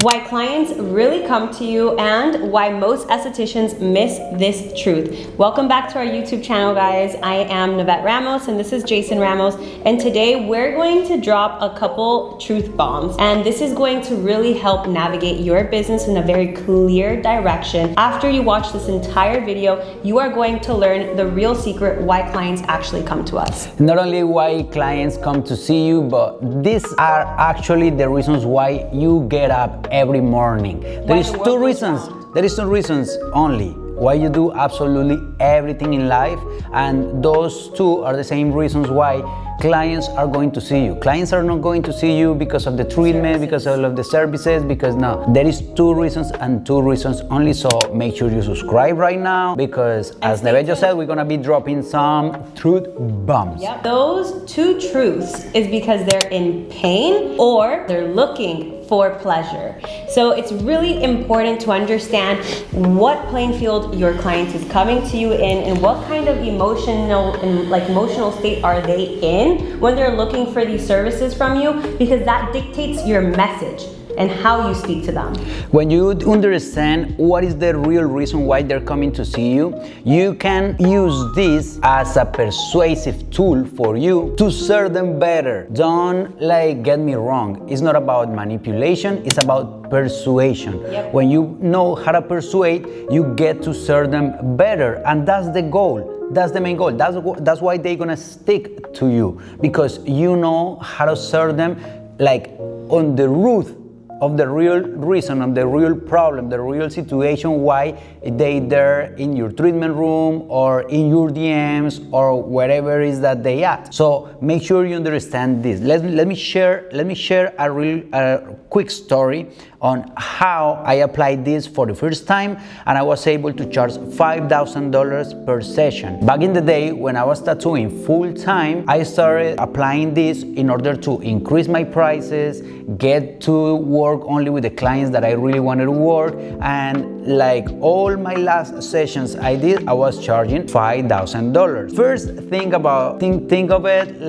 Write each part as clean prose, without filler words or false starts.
why clients really come to you, and why most estheticians miss this truth. Welcome back to our YouTube channel, guys. I am Navette Ramos and this is Jason Ramos, and today we're going to drop a couple truth bombs, and this is going to really help navigate your business in a very clear direction. After you watch this entire video, you are going to learn the real secret why clients actually come to us. Not only why clients come to see you, but these are actually the reasons why you get up every morning. There is two reasons only why you do absolutely everything in life, and those two are the same reasons why clients are going to see you. Clients are not going to see you because of the treatment, because of the services, because no, there is two reasons and two reasons only. So make sure you subscribe right now, because as Navette just said, we're gonna be dropping some truth bombs. Yep. Those two truths is because they're in pain or they're looking for pleasure. So it's really important to understand what playing field your client is coming to you in, and what kind of emotional state are they in when they're looking for these services from you, because that dictates your message and how you speak to them. When you understand what is the real reason why they're coming to see you, you can use this as a persuasive tool for you to serve them better. Don't get me wrong, it's not about manipulation, it's about persuasion. Yep. When you know how to persuade, you get to serve them better, and that's the goal. That's the main goal. That's why they're gonna stick to you, because you know how to serve them on the root of the real reason, of the real problem, the real situation why they're in your treatment room or in your DMs or wherever it is that they at. So make sure you understand this. Let me share a quick story on how I applied this for the first time, and I was able to charge $5,000 per session. Back in the day when I was tattooing full time, I started applying this in order to increase my prices, get to work only with the clients that I really wanted to work, and all my last sessions I did, I was charging $5,000. First, think of it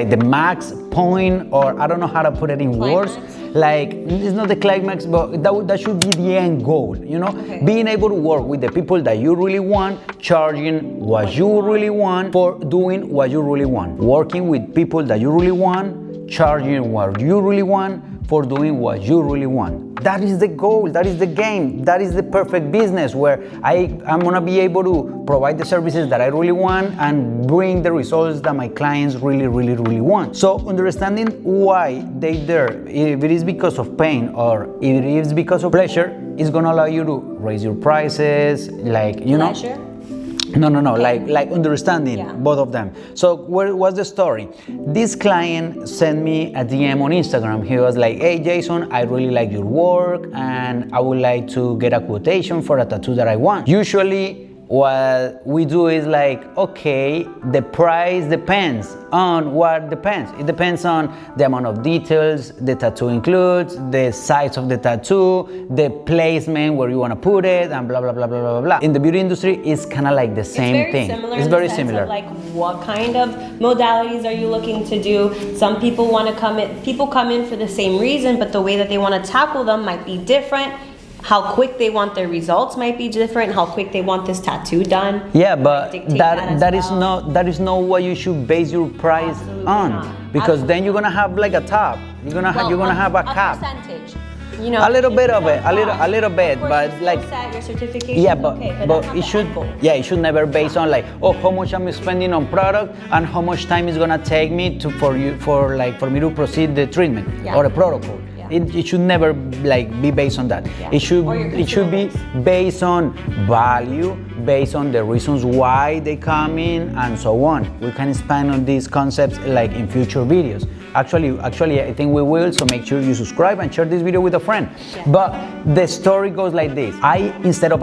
the max point, or I don't know how to put it in words. It's not the climax, but that should be the end goal, Okay. Being able to work with the people that you really want, charging what you really want for doing what you really want. Working with people that you really want, charging what you really want for doing what you really want. That is the goal, that is the game, that is the perfect business where I'm gonna be able to provide the services that I really want and bring the results that my clients really, really, really want. So understanding why they're there, if it is because of pain or if it is because of pleasure, is gonna allow you to raise your prices, Pleasure? No, understanding both of them. So where was the story? This client sent me a DM on Instagram. He was like, hey Jason, I really like your work and I would like to get a quotation for a tattoo that I want. Usually what we do is okay, the price depends on what depends. It depends on the amount of details the tattoo includes, the size of the tattoo, the placement where you want to put it, and blah, blah, blah, blah, blah, blah. In the beauty industry, it's kind of like the same thing. It's very similar. What kind of modalities are you looking to do? Some people come in for the same reason, but the way that they want to tackle them might be different. How quick they want their results might be different. How quick they want this tattoo done. Yeah, but that is not what you should base your price on, because then you're gonna have a top. You're gonna have a cap. Percentage. A little bit of it, a little bit, but your certification. Yeah, but it should never base on how much I'm spending on product and how much time it's gonna take me for me to proceed the treatment or the protocol. It should never be based on that. Yeah. It should be based on value, based on the reasons why they come in, and so on. We can expand on these concepts in future videos. Actually, I think we will. So make sure you subscribe and share this video with a friend. Yeah. But the story goes like this: instead of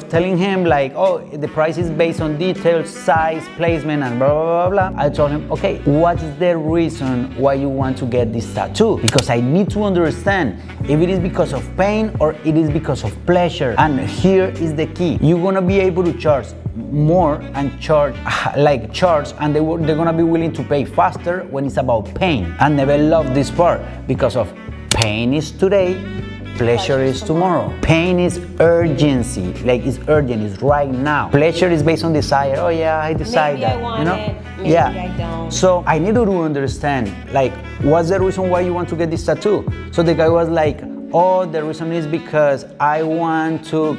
telling him the price is based on details, size, placement, and blah blah blah blah, I told him, okay, what's the reason why you want to get this tattoo? Because I need to understand if it is because of pain or it is because of pleasure. And here is the key: you're gonna be able to charge more and charge, and they're gonna be willing to pay faster when it's about pain. I never loved this part because of pain is today, pleasure is tomorrow. Pain is urgency, like it's urgent, it's right now. Pleasure is based on desire. Oh yeah, I decide maybe that. I want you know? it, maybe I don't. So I needed to understand, like, what's the reason why you want to get this tattoo? So the guy was like, oh, the reason is because I want to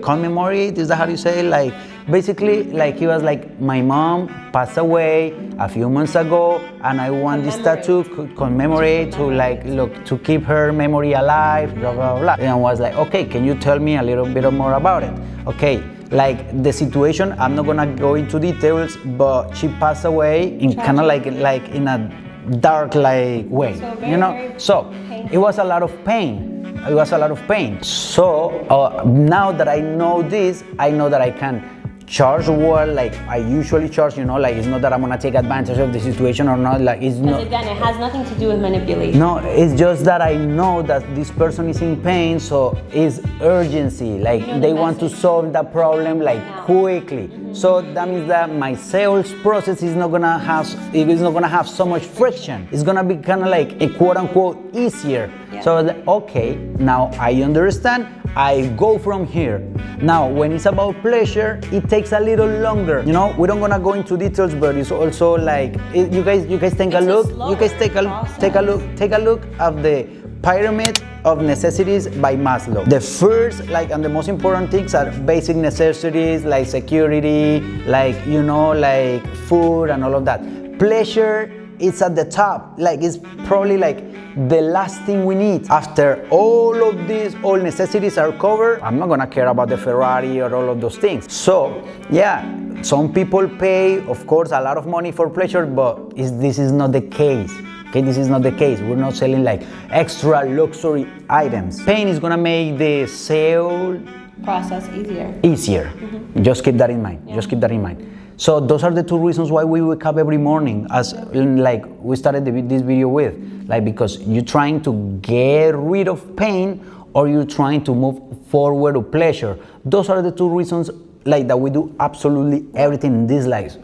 commemorate, is that how you say it? Like, basically, like he was like, my mom passed away a few months ago, and I want this tattoo to commemorate, to like, look, to keep her memory alive, blah, blah, blah. And I was like, okay, can you tell me a little bit more about it? Okay, like the situation, I'm not gonna go into details, but she passed away in kind of like in a dark like way, so very, you know? So painful. it was a lot of pain. It was a lot of pain. So now that I know this, I know that I can charge what like I usually charge, you know, like it's not that I'm gonna take advantage of the situation or not, like it's not. Again, it has nothing to do with manipulation. No, it's just that I know that this person is in pain, so it's urgency, like they want to solve the problem like quickly. So that means that my sales process is not gonna have so much friction. It's gonna be kind of like a quote unquote easier. Yeah. So okay, now I understand. I go from here. Now, when it's about pleasure, it takes a little longer. You know, we're not gonna go into details, but it's also like you guys take a look. You guys take a look at the pyramid of necessities by Maslow. The first, like, and the most important things are basic necessities like security, like, you know, like food and all of that. Pleasure, it's at the top. Like, it's probably like the last thing we need. After all of these, all necessities are covered, I'm not gonna care about the Ferrari or all of those things. So yeah, some people pay, of course, a lot of money for pleasure, but this is not the case. Okay, this is not the case. We're not selling like extra luxury items. Pain is gonna make the sale process easier. Mm-hmm. Just keep that in mind. Yeah. Just keep that in mind. So those are the two reasons why we wake up every morning, as like we started this video with, like, because you're trying to get rid of pain or you're trying to move forward to pleasure. Those are the two reasons, like, that we do absolutely everything in this life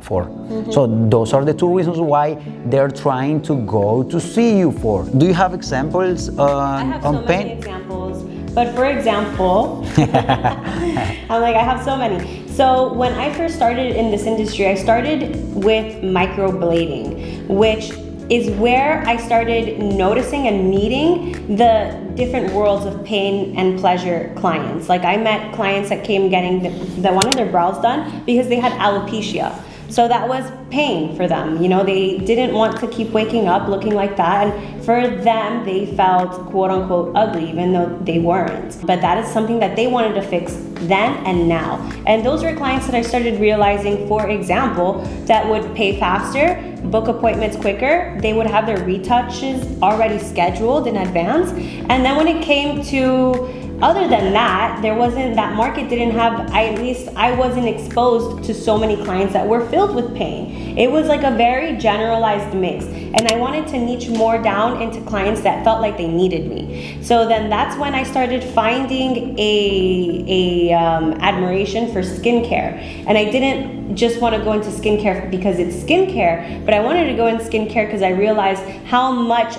for. Mm-hmm. So those are the two reasons why they're trying to go to see you for. Do you have examples I have on so pain? many examples. But for example, I'm like, I have so many. So when I first started in this industry, I started with microblading, which is where I started noticing and meeting the different worlds of pain and pleasure clients. Like, I met clients that came getting that wanted their brows done because they had alopecia. So that was pain for them. You know, they didn't want to keep waking up looking like that. And for them, they felt quote unquote ugly, even though they weren't. But that is something that they wanted to fix then and now. And those were clients that I started realizing, for example, that would pay faster, book appointments quicker. They would have their retouches already scheduled in advance. And then when it came to other than that, that market didn't have, I wasn't exposed to so many clients that were filled with pain. It was like a very generalized mix. And I wanted to niche more down into clients that felt like they needed me. So then that's when I started finding a admiration for skincare. And I didn't just want to go into skincare because it's skincare, but I wanted to go in skincare because I realized how much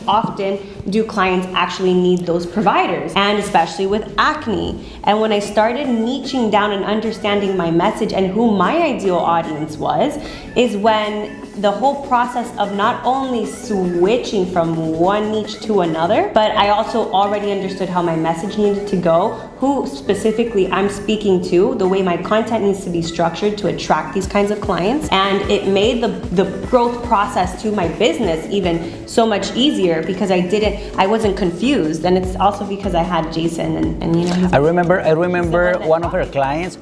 often do clients actually need those providers, and especially with acne. And when I started niching down and understanding my message and who my ideal audience was, is when the whole process of not only switching from one niche to another, but I also already understood how my message needed to go, who specifically I'm speaking to, the way my content needs to be structured to attract these kinds of clients. And it made the growth process to my business even so much easier because I wasn't confused. And it's also because I had Jason and you know. I remember one of her clients,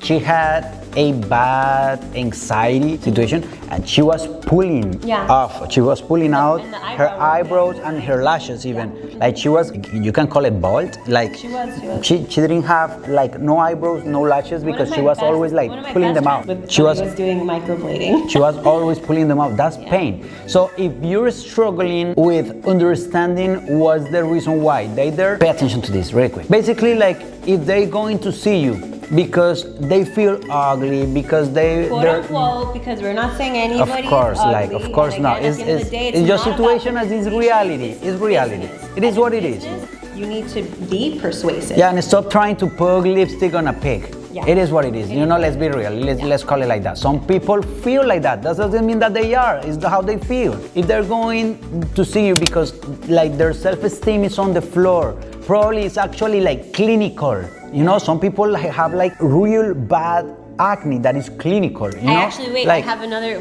she had a bad anxiety situation, and she was pulling off. She was pulling out her eyebrows and her lashes even. Like she was, you can call it bald. Like she didn't have like no eyebrows, no lashes because she was always like pulling them out. She was doing microblading. She was always pulling them out. That's pain. So if you're struggling with understanding what's the reason why they there, pay attention to this really quick. Basically, like if they're going to see you because they feel ugly, because they're unquote, because we're not saying anybody. Of course, ugly, like of course not. It's your situation as is reality. It's reality. It is what it is. You need to be persuasive. Yeah, and stop trying to put lipstick on a pig. Yeah. It is what it is. You know, let's be real. Let's call it like that. Some people feel like that. That doesn't mean that they are. It's how they feel. If they're going to see you because like their self-esteem is on the floor, probably it's actually like clinical. You know, some people have like real bad acne that is clinical. You know? Actually, wait, I have another.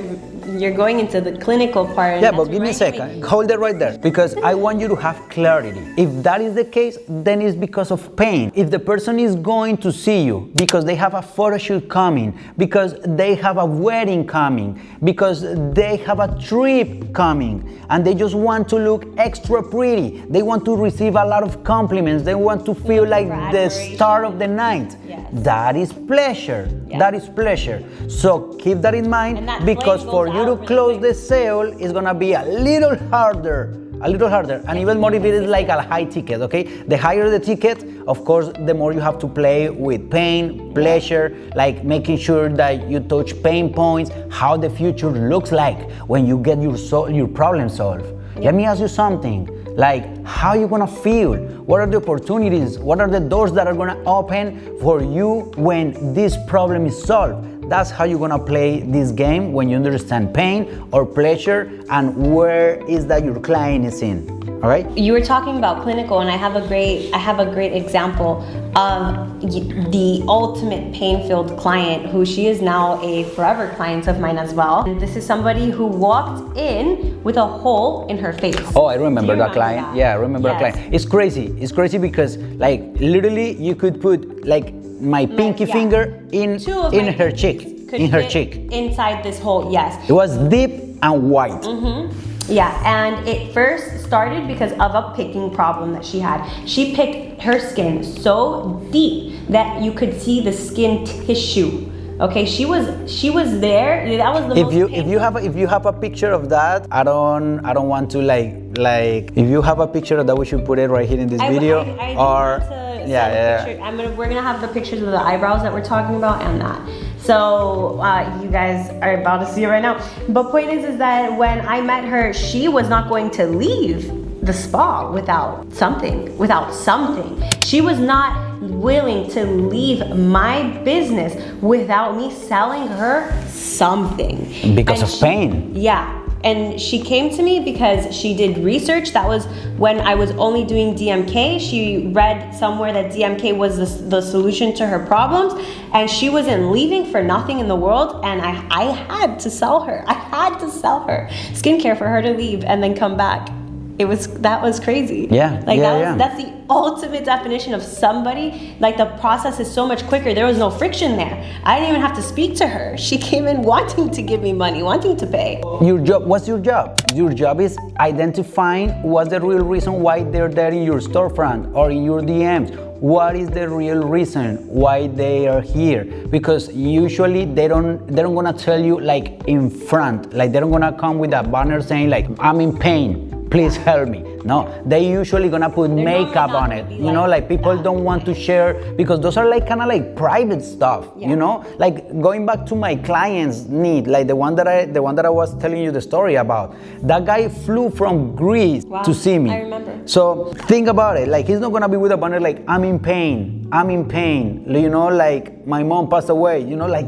You're going into the clinical part. Yeah, but give me a second. Hold it right there. Because I want you to have clarity. If that is the case, then it's because of pain. If the person is going to see you because they have a photo shoot coming, because they have a wedding coming, because they have a trip coming, and they just want to look extra pretty, they want to receive a lot of compliments, they want to feel like the star of the night. Yes. That is pleasure. Yeah. That is pleasure. So keep that in mind, because for you to close the sale is gonna be a little harder, and even more if it is like a high ticket, okay? The higher the ticket, of course, the more you have to play with pain, pleasure, like making sure that you touch pain points, how the future looks like when you get your problem solved. Let me ask you something. Like, how are you gonna feel? What are the opportunities? What are the doors that are gonna open for you when this problem is solved? That's how you're gonna play this game when you understand pain or pleasure and where is that your client is in. All right? You were talking about clinical, and I have a great example of the ultimate pain-filled client, who she is now a forever client of mine as well. And this is somebody who walked in with a hole in her face. Oh, I remember that client. Yeah, I remember that client. It's crazy. It's crazy because like literally you could put like my pinky finger in her cheek. In her cheek. Inside this hole, yes. It was deep and white. Mm-hmm. Yeah, and it first started because of a picking problem that she had. She picked her skin so deep that you could see the skin tissue. Okay, she was there. That was the most painful. If you have a picture of that, I don't want to like if you have a picture of that, we should put it right here in this video. We're gonna have the pictures of the eyebrows that we're talking about and that. So you guys are about to see it right now. But point is that when I met her, she was not going to leave the spa without something. She was not willing to leave my business without me selling her something. Because of pain. Yeah. And she came to me because she did research. That was when I was only doing DMK. She read somewhere that DMK was the solution to her problems, and she wasn't leaving for nothing in the world. And I had to sell her. I had to sell her skincare for her to leave and then come back. That was crazy. Yeah. That's the ultimate definition of somebody. Like the process is so much quicker. There was no friction there. I didn't even have to speak to her. She came in wanting to give me money, wanting to pay. Your job, what's your job? Your job is identifying what's the real reason why they're there in your storefront or in your DMs. What is the real reason why they are here? Because usually they don't gonna tell you like in front, like they don't gonna come with a banner saying like, I'm in pain, please help me. No, they usually gonna put makeup on it. You know, like people don't want to share because those are like kind of like private stuff. You know, like going back to my client's need, like the one that I was telling you the story about. That guy flew from Greece to see me. I remember. So think about it. Like he's not gonna be with a banner like I'm in pain. You know, like my mom passed away. You know, like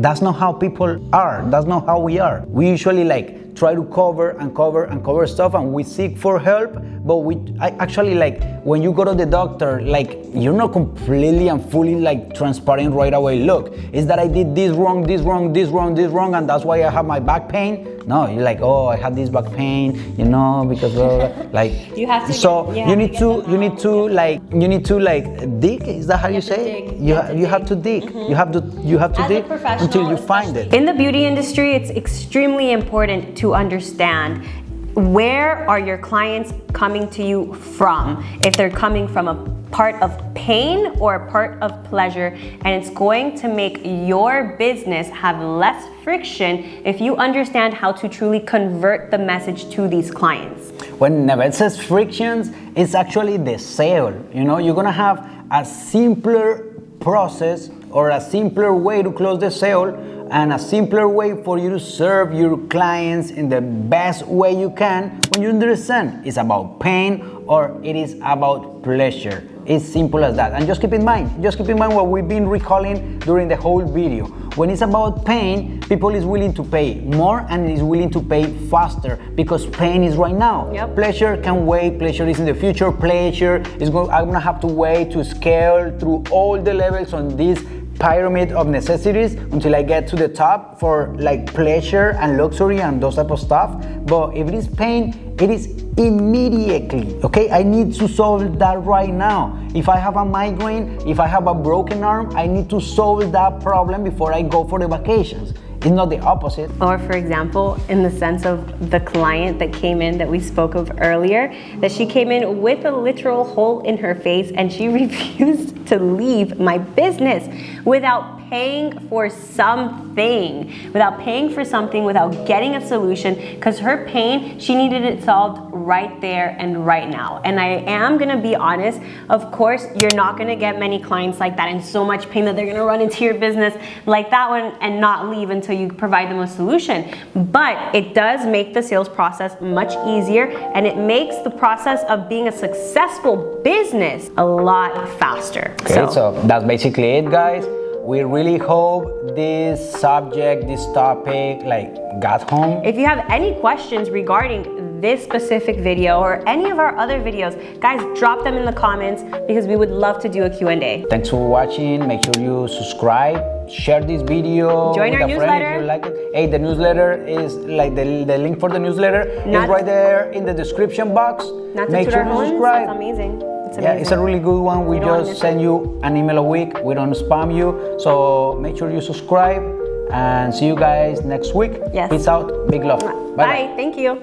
that's not how people are. That's not how we are. We usually like try to cover stuff and we seek for help, but I actually, like, when you go to the doctor, like, you're not completely and fully like transparent right away. Look, is that I did this wrong, and that's why I have my back pain. No, you're like, oh, I had this back pain, because like you have to. You need to like dig. Is that how you say it? You have to dig. Mm-hmm. You have to As dig until you find it. In the beauty industry, it's extremely important to understand where are your clients coming to you from. If they're coming from a part of pain or a part of pleasure, and it's going to make your business have less friction if you understand how to truly convert the message to these clients. Whenever it says frictions, it's actually the sale. You're gonna have a simpler process or a simpler way to close the sale, and a simpler way for you to serve your clients in the best way you can when you understand it's about pain or it is about pleasure. It's simple as that. And just keep in mind what we've been recalling during the whole video. When it's about pain, people is willing to pay more and is willing to pay faster because pain is right now. Yep. Pleasure can wait. Pleasure is in the future. Pleasure is I'm gonna have to wait to scale through all the levels on this pyramid of necessities until I get to the top for like pleasure and luxury and those type of stuff. But if it is pain, it is immediately, okay? I need to solve that right now. If I have a migraine, if I have a broken arm, I need to solve that problem before I go for the vacations. It's not the opposite. Or for example, in the sense of the client that came in that we spoke of earlier, that she came in with a literal hole in her face and she refused to leave my business without paying for something, without getting a solution, because her pain, she needed it solved right there and right now. And I am gonna be honest, of course, you're not gonna get many clients like that in so much pain that they're gonna run into your business like that one and not leave until you provide them a solution. But it does make the sales process much easier, and it makes the process of being a successful business a lot faster. Okay, so that's basically it, guys. We really hope this subject, this topic, like, got home. If you have any questions regarding this specific video or any of our other videos, guys, drop them in the comments because we would love to do a Q&A. Thanks for watching. Make sure you subscribe, share this video. Join with our a friend newsletter. if you like it. Hey, the newsletter is like the link for the newsletter is right there in the description box. Not to Make toot sure our you horns, subscribe. that's amazing. Yeah, it's a really good one. We just send you an email a week. We don't spam you. So make sure you subscribe and see you guys next week. Yes. Peace out. Big love. Bye. Thank you.